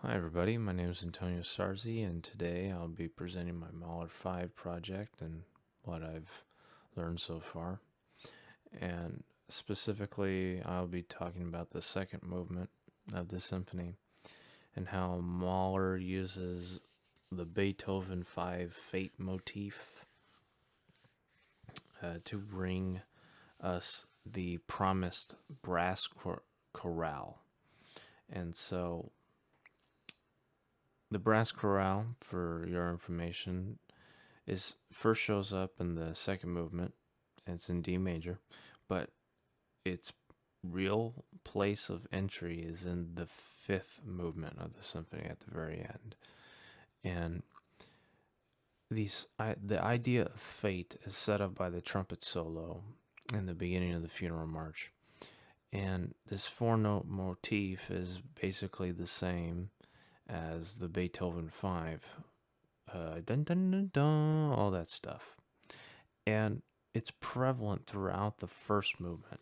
Hi everybody, my name is Antonio Sarzi and today I'll be presenting my Mahler 5 project and what I've learned so far. And specifically, I'll be talking about the second movement of the symphony and how Mahler uses the Beethoven 5 Fate motif to bring us the promised brass chorale. And so the brass chorale, for your information, is first shows up in the second movement. It's in D major, but its real place of entry is in the fifth movement of the symphony at the very end. And the idea of fate is set up by the trumpet solo in the beginning of the funeral march. And this four note motif is basically the same as the Beethoven 5. Dun, dun, dun, dun, all that stuff. And it's prevalent throughout the first movement.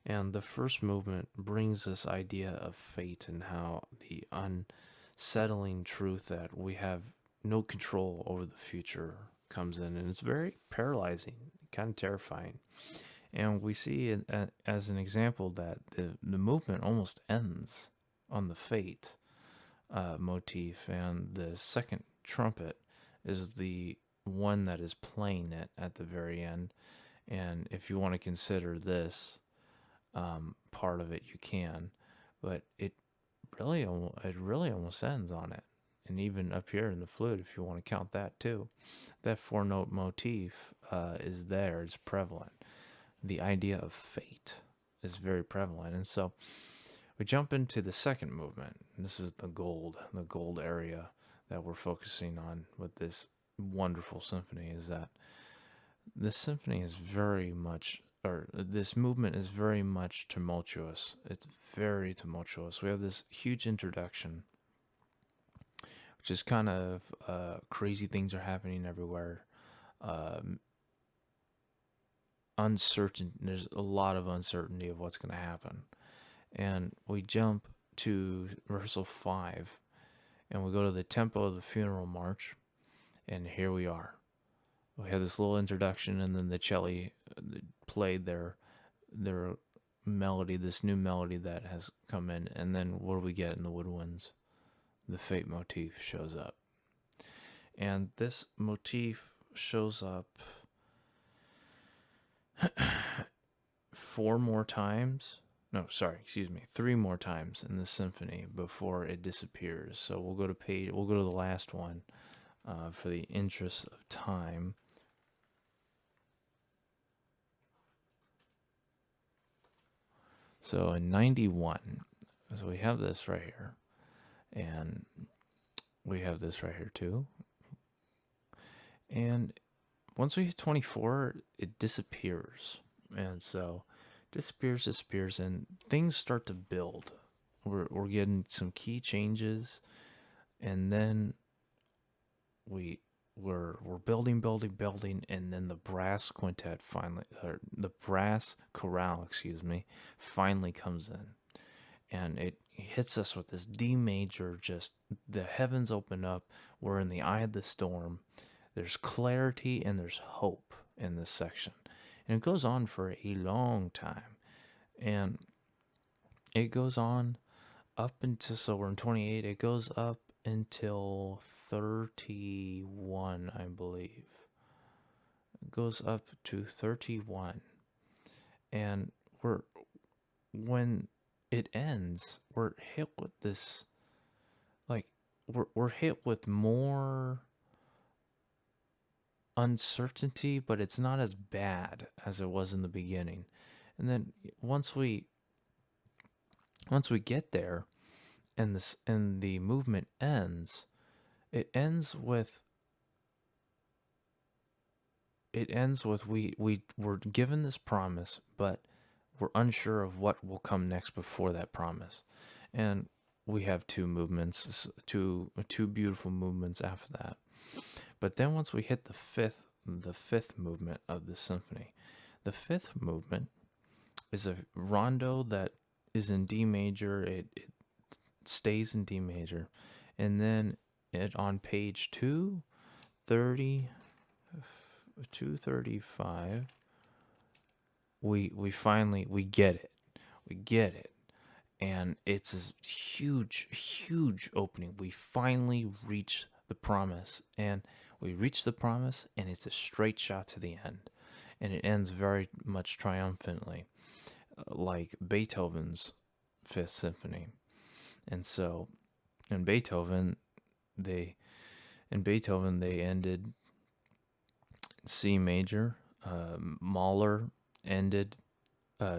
And the first movement brings this idea of fate and how the unsettling truth that we have no control over the future comes in. And it's very paralyzing, kind of terrifying. And we see it as an example that the movement almost ends on the fate motif, and the second trumpet is the one that is playing it at the very end. And if you want to consider this part of it, you can, but it really almost ends on it. And even up here in the flute, if you want to count that too, that four note motif is there, it's prevalent. The idea of fate is very prevalent. And so we jump into the second movement. This is the gold area that we're focusing on with this wonderful symphony. Is that this symphony is very much, or this movement is very much tumultuous. It's very tumultuous. We have this huge introduction, which is kind of crazy things are happening everywhere. Uncertain. There's a lot of uncertainty of what's going to happen. And we jump to rehearsal 5 and we go to the tempo of the funeral march, and here we are. We have this little introduction, and then the cello played their melody, this new melody that has come in, and then what do we get in the woodwinds? The fate motif shows up. And this motif shows up three more times in the symphony before it disappears. So we'll go to the last one for the interest of time. So in 91, so we have this right here, and we have this right here too. And once we hit 24, it disappears. And so disappears, and things start to build. We're getting some key changes, and then we're building, and then the brass quintet finally, or the brass chorale, finally comes in, and it hits us with this D major. Just the heavens open up. We're in the eye of the storm. There's clarity and there's hope in this section, and it goes on for a long time, and it goes on up until, so we're in 28. It goes up until 31, I believe. It goes up to 31. And when it ends, we're hit with this, like, we're hit with more uncertainty, but it's not as bad as it was in the beginning. And then once we get there, and the movement ends, it ends with we were given this promise, but we're unsure of what will come next before that promise. And we have two beautiful movements after that. But then once we hit the fifth movement of the symphony, the fifth movement is a rondo that is in D major. It stays in D major, and then on page 230, 235, we finally we get it. We get it. And it's this huge opening. We finally reach the promise, and it's a straight shot to the end, and it ends very much triumphantly, like Beethoven's Fifth Symphony. And so, in Beethoven, they ended C major. Mahler ended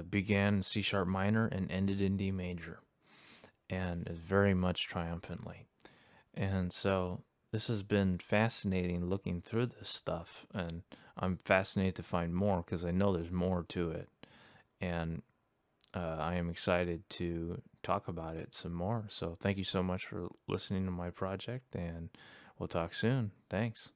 began C sharp minor and ended in D major, and very much triumphantly. And so this has been fascinating looking through this stuff, and I'm fascinated to find more because I know there's more to it, and I am excited to talk about it some more. So thank you so much for listening to my project, and we'll talk soon. Thanks.